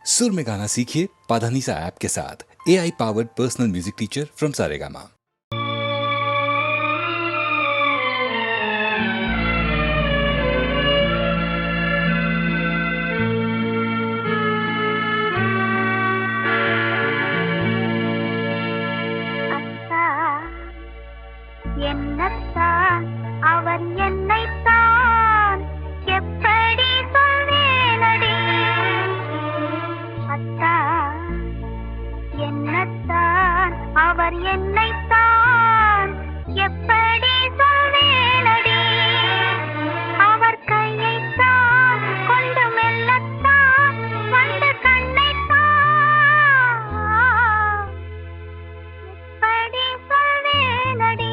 सुर में गाना सीखिए पाधानीसा ऐप के साथ। AI powered personal music teacher from Saregama. அவர் என்னைத்தான் எப்படி சொல்வேனடி அத்தா என்னத்தான் அவர் என்னைத்தான் எப்படி சொல்வேனடி அவர் கையைத்தான் கொண்டு மெல்லத்தான் வந்து கண்ணைத்தான் எப்படி சொல்வேனடி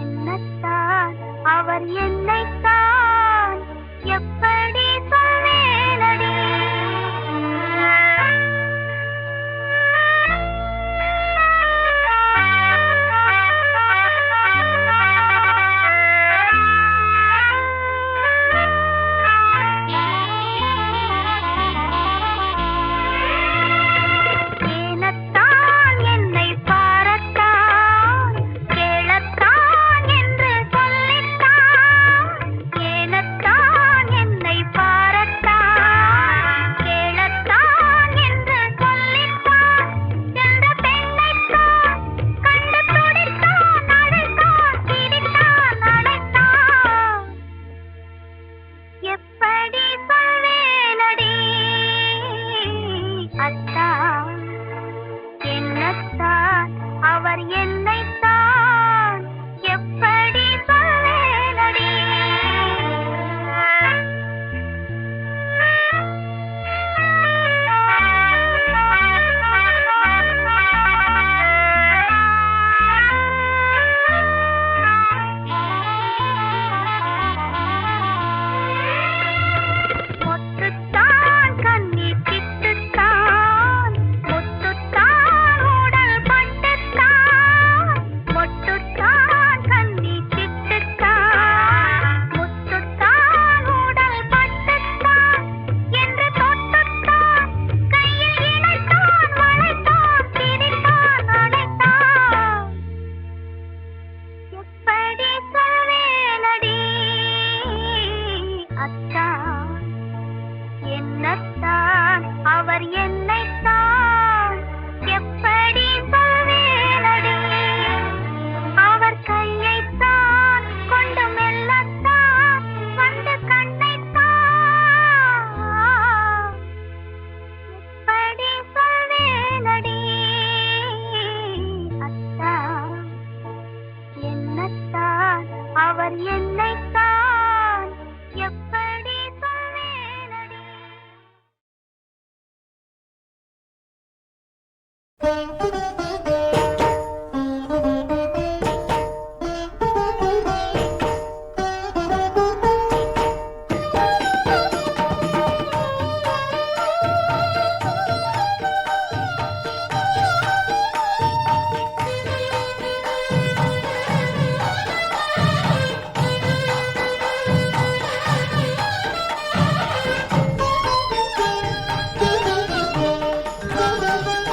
என்னத்தான் அவர் என்னைத்தான் எப்படி சொல்வேனடி எப்படி சொல்வேனடி அத்தா என்னத்தான் அவர் என்னைத்தான் எப்படி சொல்வேனடி முத்துத்தான் கண்ணீர் சிட்டுத்தான் முத்துத்தான் உடல் பட்டுத்தான் முத்துத்தான் கண்ணீர் சிட்டுத்தான் முத்துத்தான் உடல் பட்டுத்தான் என்று தொட்டுத்தான் கையில் இணைத்தான் வளைத்தான் திரித்தான் அணைத்தான் எப்படி சொல்வேனடி அத்தா என்னத்தான் அவர் என்னைத்தான் எப்படி சொல்வேனடி அவர் கையைத்தான் கொண்டு மெல்லத்தான் வந்து கண்ணைத்தான் எப்படி சொல்வேனடி அத்தா என்னத்தான் அவர் என்னைத்தான் எப்படி சொல்வேனடி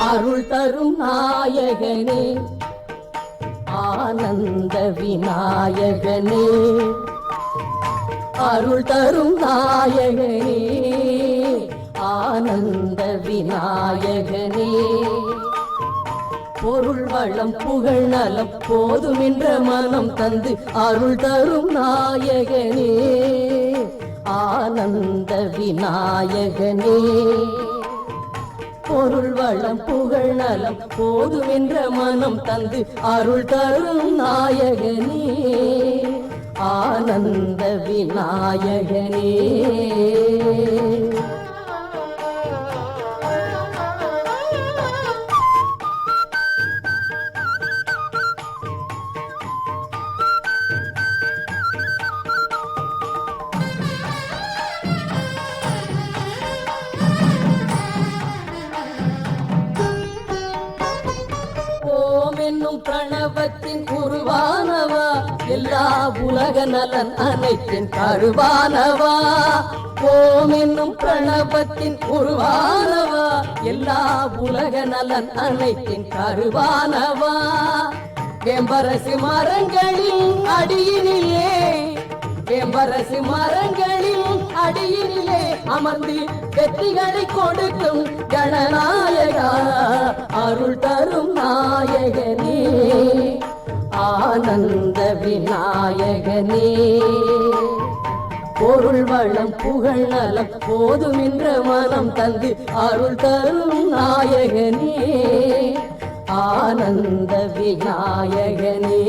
அருள் தரும் நாயகனே ஆனந்த விநாயகனே அருள் தரும் நாயகனே ஆனந்த விநாயகனே பொருள் வளம் புகழ் நலம் போதுமென்ற மனம் தந்து அருள் தரும் நாயகனே ஆனந்த விநாயகனே பொருள் வளம் புகழ் நலம் போதுமென்ற மனம் தந்து அருள் தரும் நாயகனே ஆனந்த விநாயகனே என்னும் பிரணவத்தின் உருவானவா எல்லா உலக நலன் அனைத்தின் கருவானவா ஓம் என்னும் பிரணவத்தின் உருவானவா, எல்லா உலக நலன் அனைத்தின் கருவானவா. வேம்பரசு மரங்களின் அடியினிலே, வேம்பரசு மரங்களின் அடியினிலே அமர்ந்து வெற்றிகளை கொடுக்கும் கணநாயகா, அருள் தரும் நாயகனே, ஆனந்த விநாயகனே. பொருள் வளம் புகழ் நலம் போதுமென்ற மனம் தந்து அருள் தரும் நாயகனே, ஆனந்த விநாயகனே.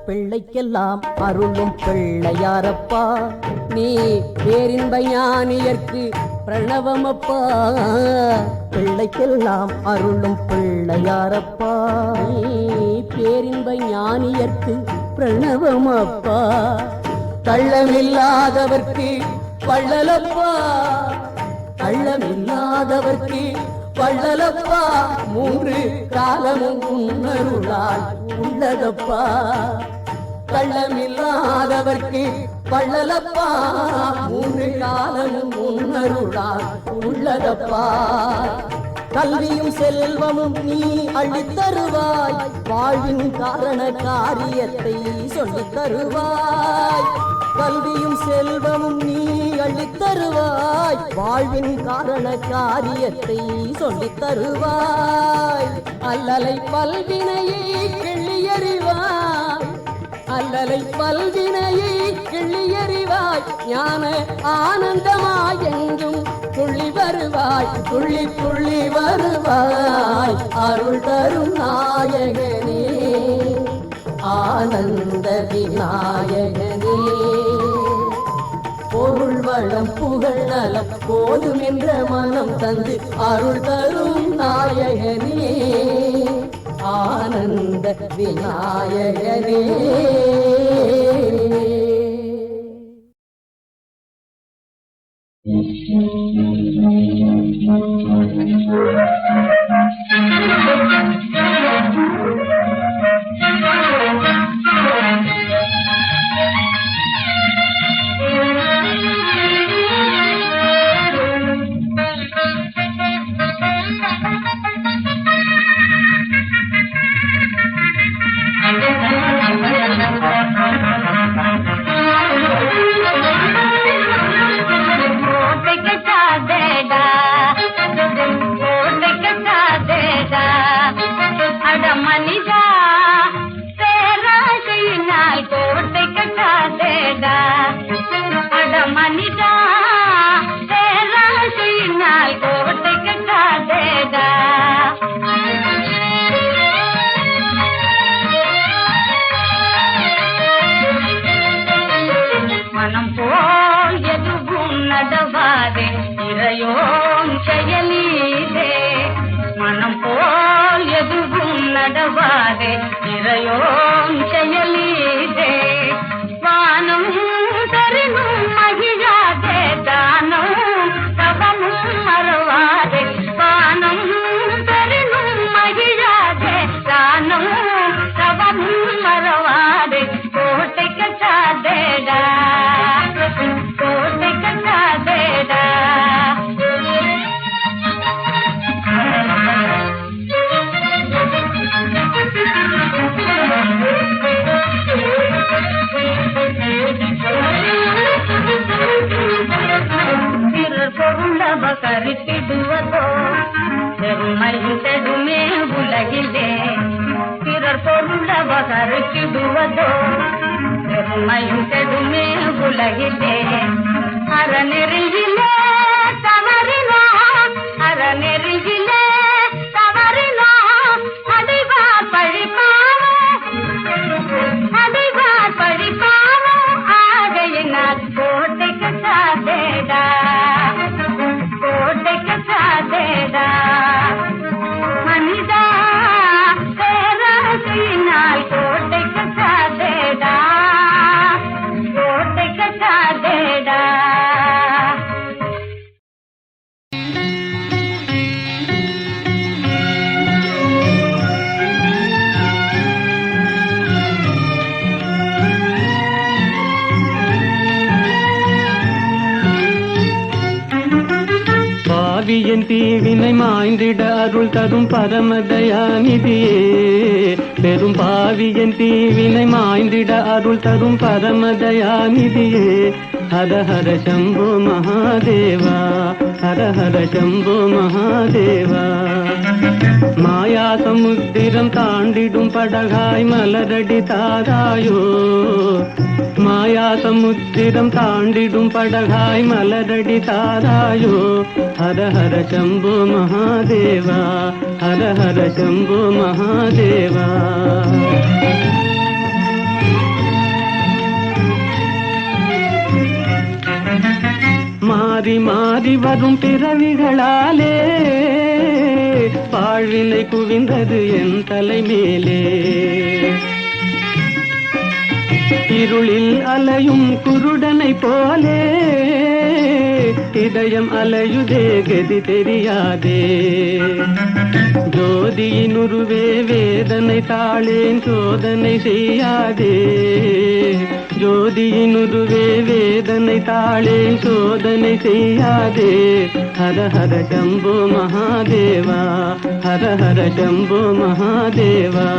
பிள்ளைக்கெல்லாம் அருளும் பிள்ளையாரப்பா, நீ பேரின்ப ஞானியர்க்கு பிரணவமப்பா. பிள்ளைக்கெல்லாம் அருளும் பிள்ளையாரப்பா, நீ பேரின்ப ஞானியர்க்கு பிரணவமப்பா. கள்ளமில்லாதவர்க்கு வள்ளலப்பா, கள்ளமில்லாதவர்க்கு வள்ளலப்பா. மூன்று காலமும் உன்னருளால் உள்ளதப்பா, கள்ளமில்லாதவர்க்கு வள்ளலப்பா. மூன்று காலமும் உன்னருளால் உள்ளதப்பா. கல்வியும் செல்வமும் நீ அள்ளித் தருவாய், வாழ்வின் காரண காரியத்தை சொல்லித் தருவாய். கல்வியும் செல்வமும் நீ அள்ளித் தருவாய், வாழ்வின் காரண காரியத்தை சொல்லித் தருவாய். அல்லலை பல்வினையை கிள்ளியறிவாய், அல்லலை பல்வினையை கிள்ளியறிவாய். ஞான ஆனந்தமாய் எங்கும் துள்ளி வருவாய், துள்ளி துள்ளி வருவாய். அருள் தரும் நாயகனே, ஆனந்த விநாயகனே. பொருள் வளம் புகழ் நலம் போதும் என்ற மனம் தந்து அருள் தரும் நாயகனே, ஆனந்த விநாயகனே. மனம் போல் எதுவும் நடவாதே, இறையோன் செயலீதே. மனம் போல் எதுவும் நடவாதே, இறையோன் செயலீதே. வானம் தரினும் மகிழாதே, தானும் தவமும் மறவாதே. வானம் தரினும் மகிழாதே, தானும் தவமும் மறவாதே. கோட்டை கட்டாதேடா, கோட்டை கட்டாதேடா. பிறர் பொருளவ கருத்திடுவதோ பெருமையுமே உலகிலே. பிறர் பொருளவ கருத்திடுவதோ பெருமையுமே உலகிலே. அறநெறியிலே தவறினோ, அறநெறியிலே தவறினோ. அடிவார் பழிப்பாவோ, அடிவார் பழிப்பாவோ. ஆகையினால் கோட்டை கட்டாதே, பாவியின் தீவினை மாய்ந்திட அருள் தரும் பரமதயாநிதியே. பெரும் பாவியின் தீவினை மாய்ந்திட அருள் தரும் பரமதயாநிதியே. ஹர ஹர சம்போ மகாதேவா, ஹர ஹர சம்போ மகாதேவா. மாயா சமுத்திரம் தாண்டிடும் படகாய் மலரடி தாராயோ. மாயா சமுத்திரம் தாண்டிடும் படகாய் மலரடி தாராயோ. ஹர ஹர சம்போ மகாதேவா, ஹர ஹர சம்போ மகாதேவா. மாறி மாறி வரும் பிறவிகளாலே பாழ்வினை குவிந்தது என் தலைமேலே. இருளில் அலையும் குருடனை போலே இதயம் அலையுதே கதி தெரியாதே. ஜோதியினுருவே வேதனை தாளேன் சோதனை செய்யாதே. ஜோதியினுருவே வேதனை தாளேன் சோதனை செய்யாதே. ஹர ஹர சம்போ மகாதேவா, ஹர ஹர சம்போ மகாதேவா.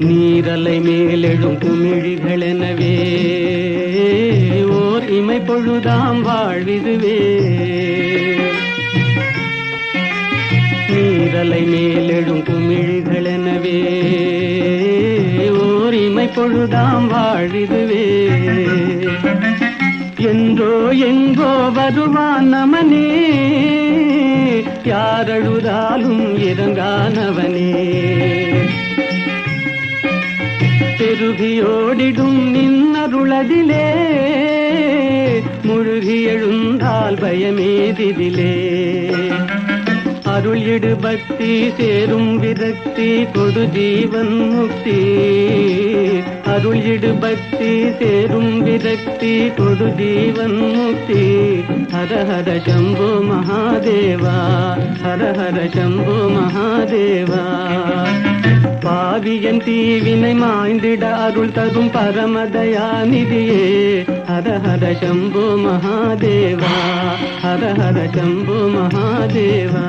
நீரலை மேலெழும் குமிழிகளெனவே ஓர் இமை பொழுதாம் வாழ்விதுவே. நீரலை மேலெழும் குமிழிகளெனவே ஓர் இமை பொழுதாம் வாழ்விதுவே. என்றோ எங்கோ வருவான் நமனே, யாரழுதாலும் இறங்கானவனே. பெருகியோடிடும் நின்னருளதிலே முழுகி எழுந்தால் பயமேதிதிலே. அருள் இடு பக்தி சேரும் விரக்தி கொடு ஜீவன் முக்தி. அருள் இடு பக்தி சேரும் விரக்தி கொடு ஜீவன் முக்தி. ஹர ஹர சம்போ மகாதேவா, ஹர ஹர சம்போ மகாதேவா. பாவியன் தீவினை மாய்ந்திட அருள் தரும் பரமதயாநிதியே. ஹர ஹர சம்போ மகாதேவா, ஹர ஹர சம்போ மகாதேவா.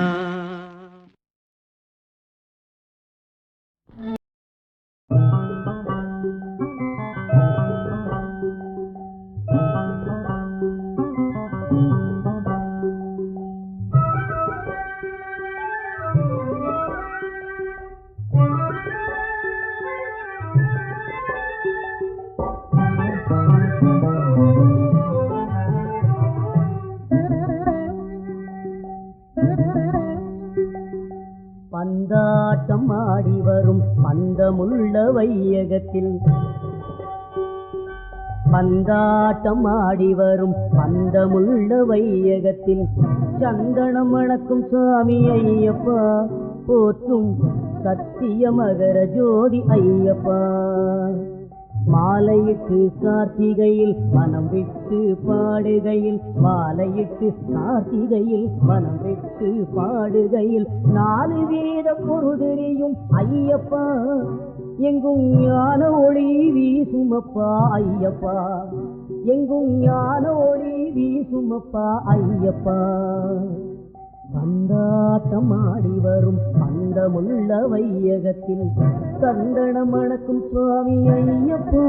பந்தாட்டம் ஆடி வரும் பந்தமுள்ள வையகத்தில். பந்தாட்டம் ஆடி வரும் பந்தமுள்ள வையகத்தில். சந்தனம் மணக்கும் சுவாமி ஐயப்பா, போற்றும் சத்திய மகர ஜோதி ஐயப்பா. மாலையிட்டு கார்த்திகையில் மனம் விட்டு பாடுகையில். மாலையிட்டு கார்த்திகையில் மனம் விட்டு பாடுகையில். 4 வீத பொருள் தெரியும் ஐயப்பா, எங்கும் ஞான ஒளி வீசுமப்பா ஐயப்பா. எங்கும் ஞான ஒளி வீசுமப்பா ஐயப்பா. பந்தாட்டம் ஆடி வரும் பந்தமுள்ள வையகத்தில். சந்தனம் மணக்கும் சுவாமி ஐயப்பா,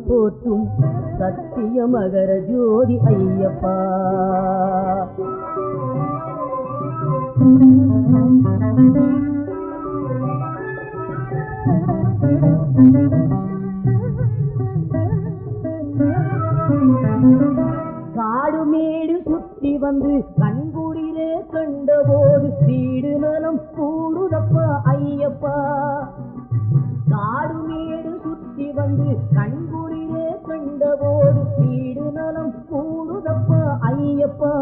போற்றும் சத்திய மகர ஜோதி ஐயப்பா. காடு மேடு சுற்றி வந்து கண்குடிலே கண்டபோது வீடு நலம் கூடுதப்பா ஐயப்பா. காடு மேடு சுற்றி வந்து கண்குடிலே கண்டபோது வீடு நலம் கூடுதப்பா ஐயப்பா.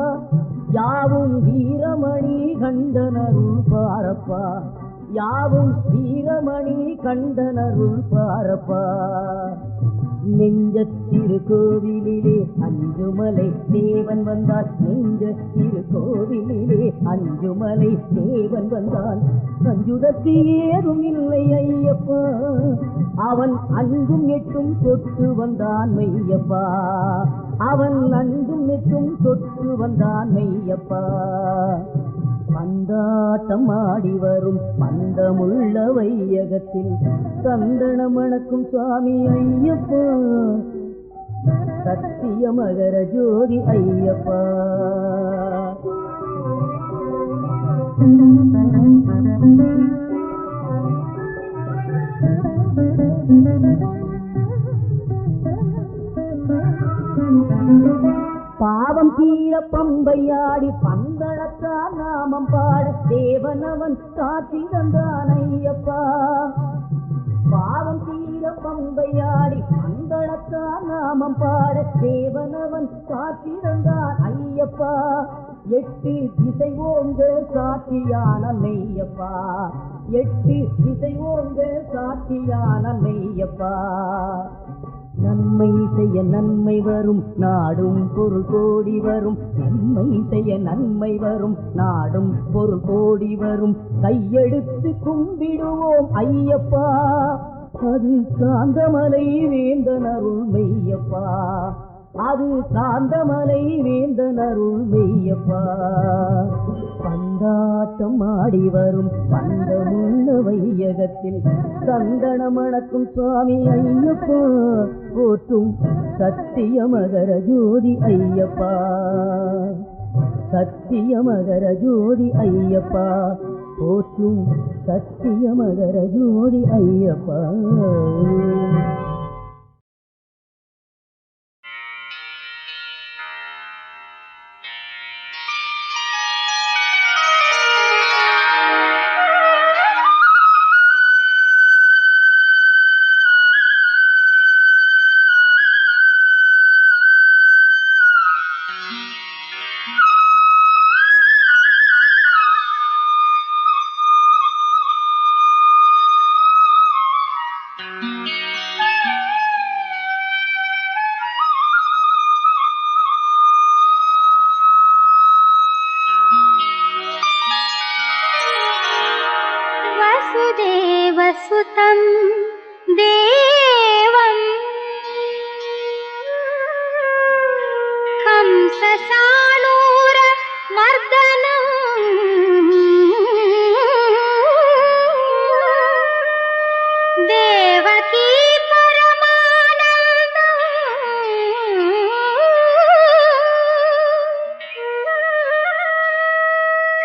யாவும் வீரமணி கண்டனருள் பாரப்பா. யாவும் வீரமணி கண்டனருள் பாரப்பா. நெஞ்சத்திரு கோவிலிலே அஞ்சுமலை தேவன் வந்தால். நெஞ்சத்திரு கோவிலிலே அஞ்சுமலை தேவன் வந்தான் அஞ்சுதற்கு ஏதும் இல்லை ஐயப்பா. அவன் அஞ்சும் எட்டும் தொட்டு வந்தான் மெய்யப்பா. அவன் அஞ்சும் எட்டும் தொட்டு வந்தான் மெய்யப்பா. பந்தாட்டம் ஆடி வரும் பந்தமுள்ள வையகத்தில் சந்தன மணக்கும் சுவாமி ஐயப்பா. சத்திய மகர ஜோதி ஐயப்பா. பாவம் தீர பம்பையாடி பந்தளத்தார் நாமம் பாட தேவனவன் காட்சி தந்தான் ஐயப்பா. பாவம் தீர பம்பையாடி பந்தளத்தார் நாமம் பாட தேவனவன் காட்சி தந்தான் ஐயப்பா. எட்டு திசை ஓங்க சாட்சியான மெய்யப்பா. எட்டு திசை ஓங்க சாட்சியான மெய்யப்பா. நன்மை செய்ய நன்மை வரும் நாடும் பொருள் கோடி வரும். நன்மை செய்ய நன்மை வரும் நாடும் பொருள் கோடி வரும். கையெடுத்து கும்பிடுவோம் ஐயப்பா. அது காந்தமலை வேந்தன் அருள் மெய்யப்பா. அது காந்தமலை வேந்தன் அருள் மெய்யப்பா. பந்தாட்டம் ஆடி வரும் பந்தமுள்ள வையகத்தில் சந்தன மணக்கும் சுவாமி ஐயப்பா. போற்றும் சத்திய மகர ஜோதி ஐயப்பா. சத்திய மகர ஜோதி ஐயப்பா. போற்றும் சத்திய மகர ஜோதி ஐயப்பா. वसुदेवसुतं देवं कंसचाणूरमर्दनं देवकी परमानन्दं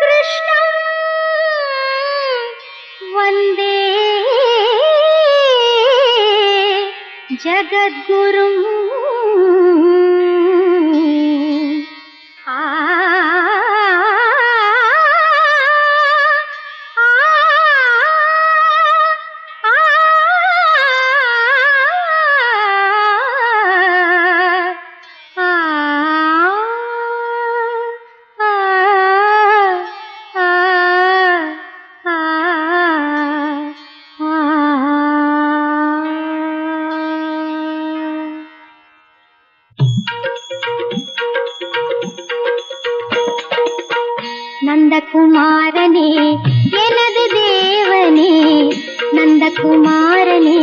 कृष्णं वन्दे जगद्गुरुं நந்தகுமாரனே எனது தேவனே. நந்தகுமாரனே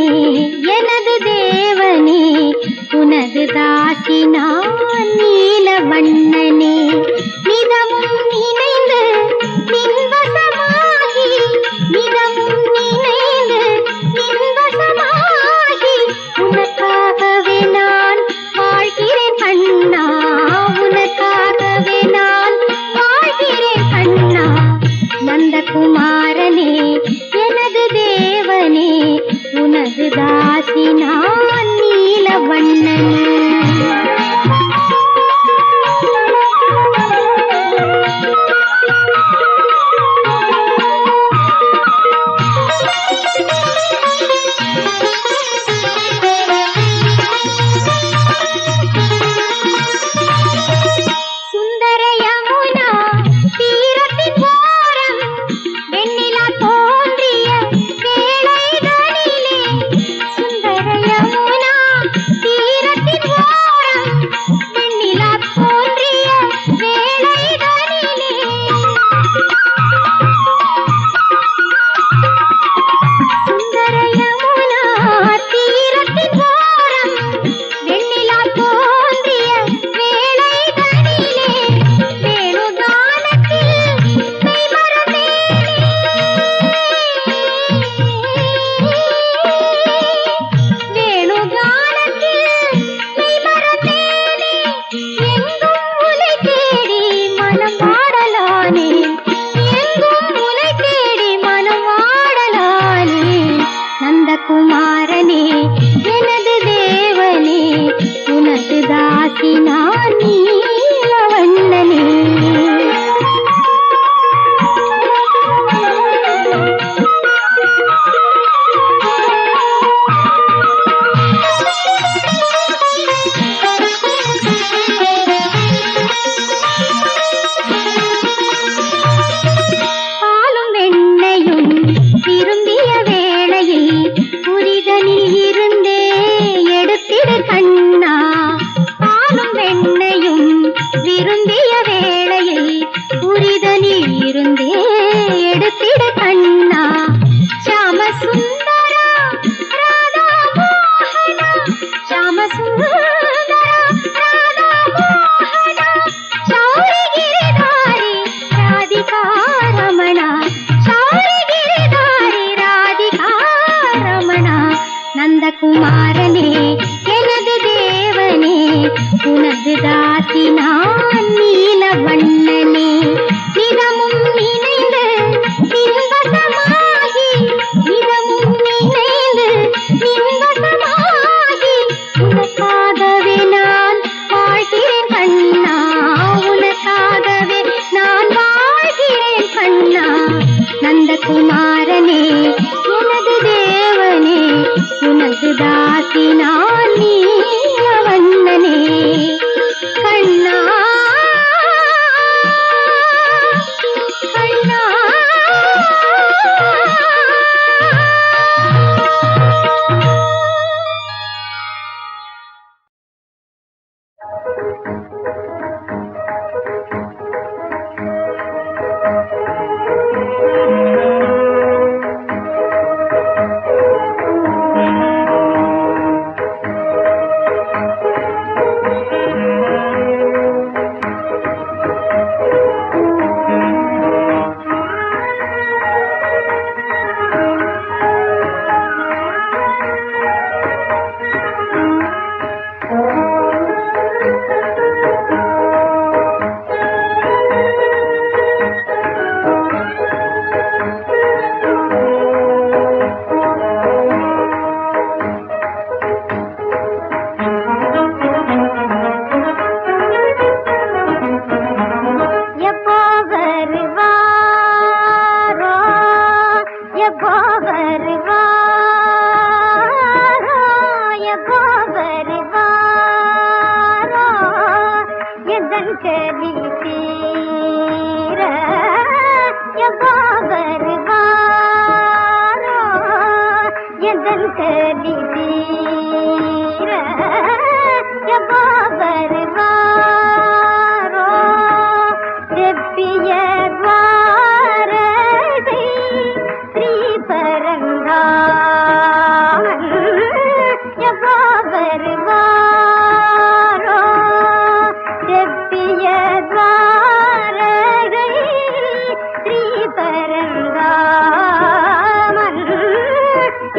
எனது தேவனே. உனது தாசி நான் நீலவண்ணனே. நிதமும் நினைந்து நின்வசமாகி நிதமும் நினைந்து நின்வசமாகி உனக்காகவே நான் வாழ்கிறேன் கண்ணா. உனக்காகவே நான் வாழ்கிறேன் கண்ணா. நந்தகுமாரனே எனது தேவனே. உனது தாசி நான் நீலவண்ணனே. காதல் கதி தீர எப்போ வருவாரோ செப்பிய துவாரகை ஸ்ரீ பரந்தாமன் எப்போ வருவாரோ செப்பிய துவாரகை ஸ்ரீ பரந்தாமன்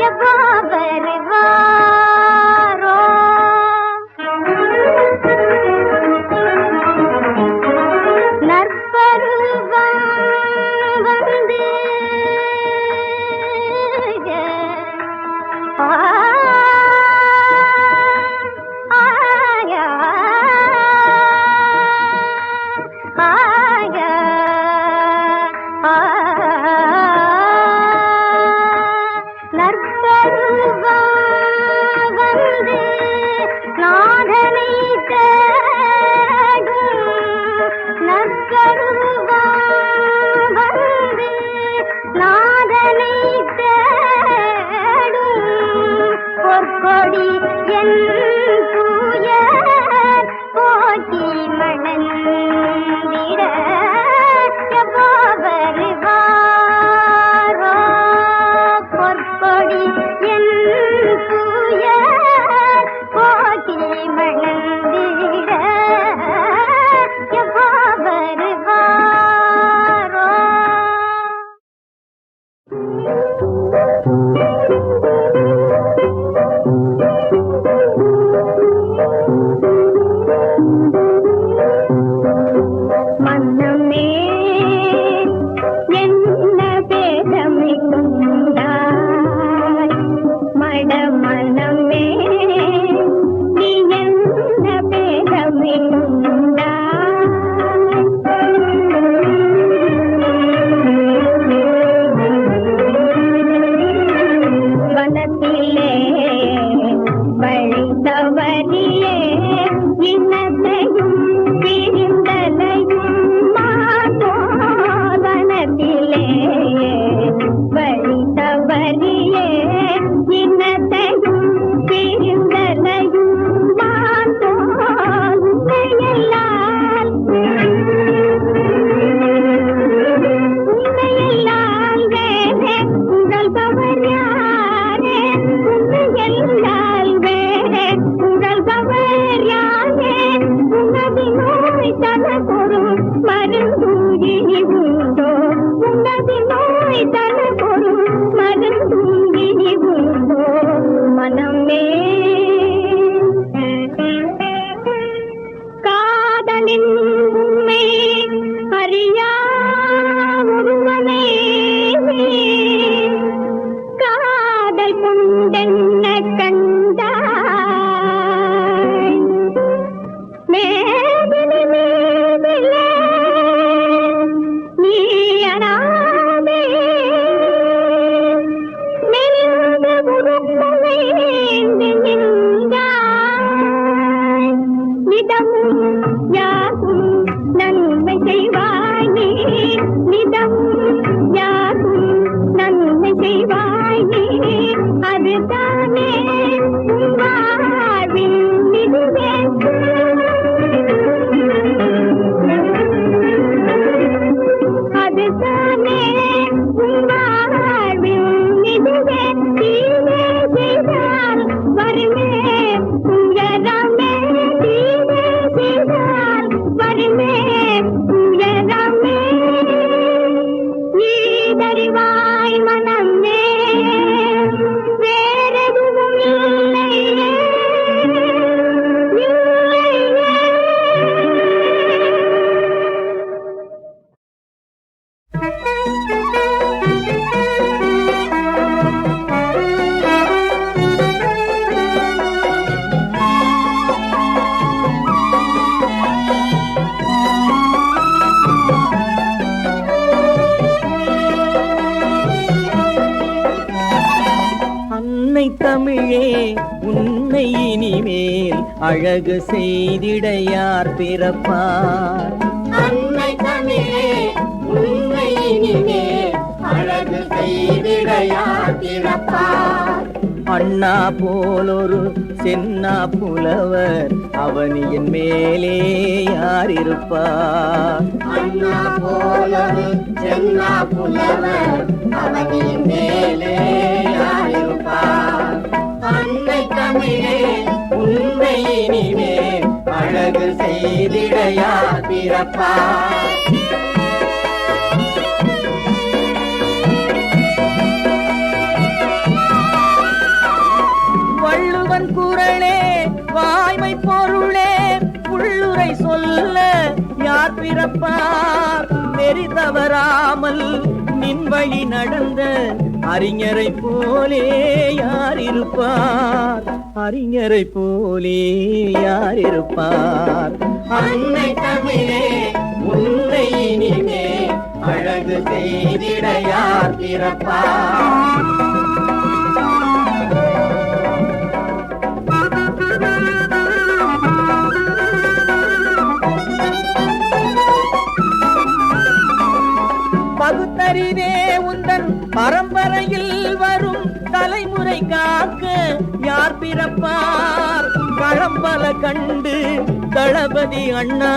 எப்போ வருவாரோ நற்பருவம் வந்து பொற்கொடி என் தூய போக்கி மணந்திட எப்போ வருவாரோ பொற்கொடி என் தூய போக்கி மணந்திட எப்போ வருவாரோ மனமே என்ன பேதமை கொண்டாய் மட மனமே நீ என்ன பேதமை கொண்டாய் வனத்திலே வழி தவறியே இன்னத்தையும் பிரிந்தலையும் மாதோதனத்திலே வழி தவறியே இன்னத்தையும் பிரிந்தலையும் மாதோதையெல்லாம் உன்னையெல்லாம் வேறே உடல்பவர் யாரே உன்னையெல்லாம் வேறே உடல்பவர் யாரே உனது நோய் தனக்கொரும் மருந்தூங்கி உண்டோ உனது நோய் தனக்கொரும் மருந்தூங்கி உண்டோ மனமே காதலின் உண்மை அறியா ஒருவனே காதல் கொண்டென்ன கண்டாய் மேதினி மேதிலே நீ அனாமே மெலிந்த உருக்குலை நின்றாய் நிதமும் யாகும் நன்மை செய்வாய் நீ நிதமும் யாகும் நன்மை செய்வாய் நீ அதுதானே உன் வாழ்வின் இதுவே அதுதானே உன் வாழ்வின் இதுவே தீவே செய்தால் வருமே உயரமே தீவே செய்தால் வருமே உயரமே நீதறிவாய் மனமே வேறெதுவும் இல்லையே அன்னை தமிழே உன்னை இனிமேல் அழகு செய்திட யார் பிறப்பார் அன்னை தமிழே உன்னை இனிமேல் அழகு செய்திட யார் பிறப்பார் அண்ணா போலொரு சென்னா புலவர் அவனியின் மேலே யார் இருப்பார்? அண்ணா போலொரு சென்னா புலவர் அவனின் மேலே யார் இருப்பார்? அன்னை தமிழே உண்மை இனிமே அழகு செய்திட யார் பிறப்பார்? வள்ளுவன் குரலே வாய்மை பொருளே உள்ளுரை சொல்ல யார் பிறப்பார்? நெறி தவறாமல் நின் வழி நடந்த அறிஞரை போலே யார் இருப்பார்? அறிஞரை போலே யார் இருப்பார்? அன்னை தமிழே உன்னை இனிமே அழகு செய்திட யார் பிறப்பார்? பகுத்தறிவே உந்தன் பரம்பரையில் வரும் தலைமுறை காக்க யார் பிறப்பார்? களம்பல கண்டு தளபதி அண்ணா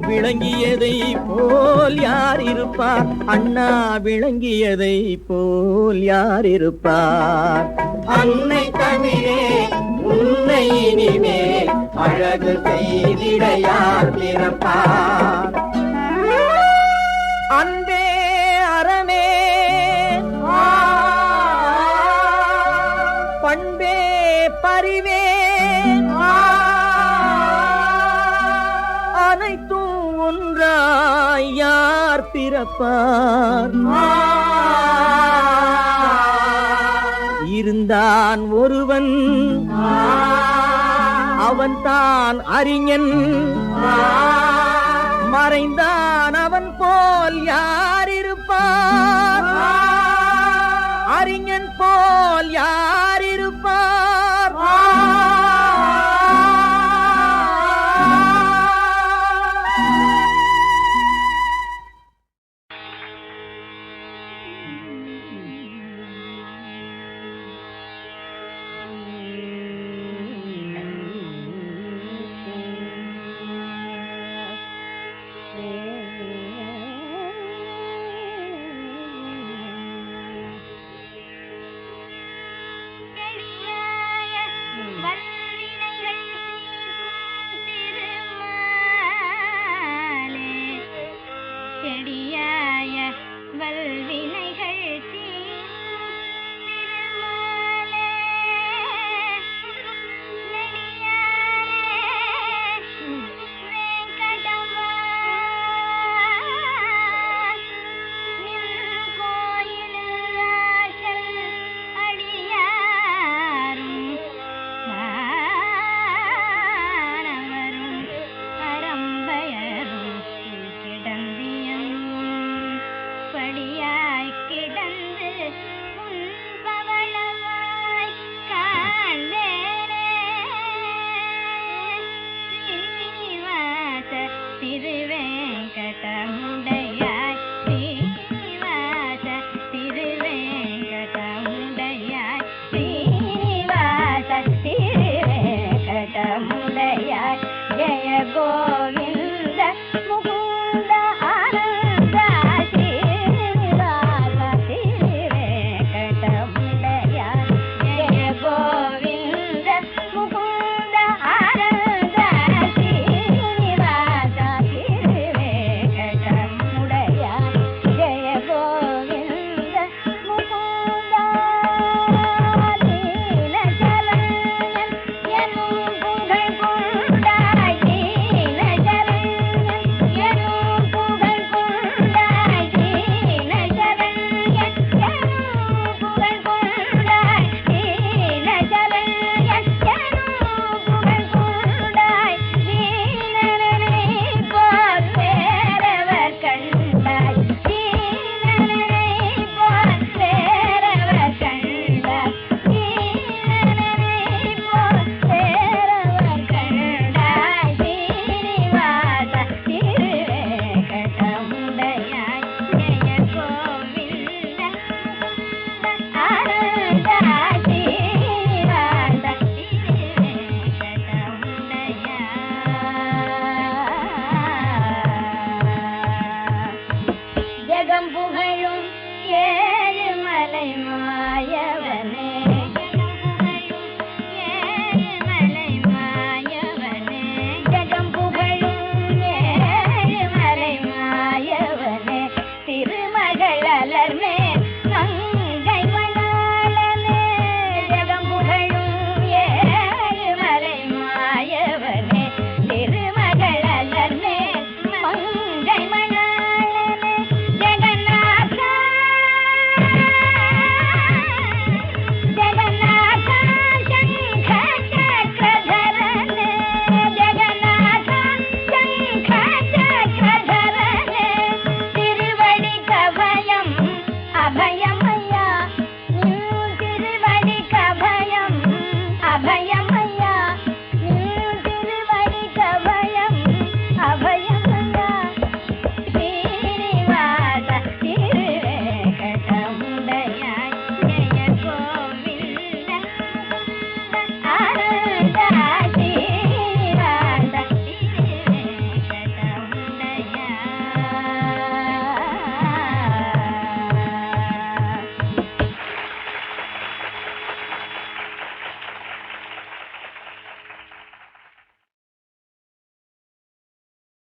விளங்கியதை போல் யார் இருப்பார்? அண்ணா விளங்கியதை போல் யார் இருப்பார்? அன்னை தமிழே உன்னை இனிமே அழகு செய்திட யார் பிறப்பார்? அன்பே அறமே பண்பே பரிவே அனைத்தும் ஒன்றாய் யார் பிறப்பார்? இருந்தான் ஒருவன் அவன்தான் அறிஞன், மறைந்தான் அவன் போல் யார் இருப்பார்? அறிஞன் போல் யார் இருப்பார்? செடியாய வல்வினைகள்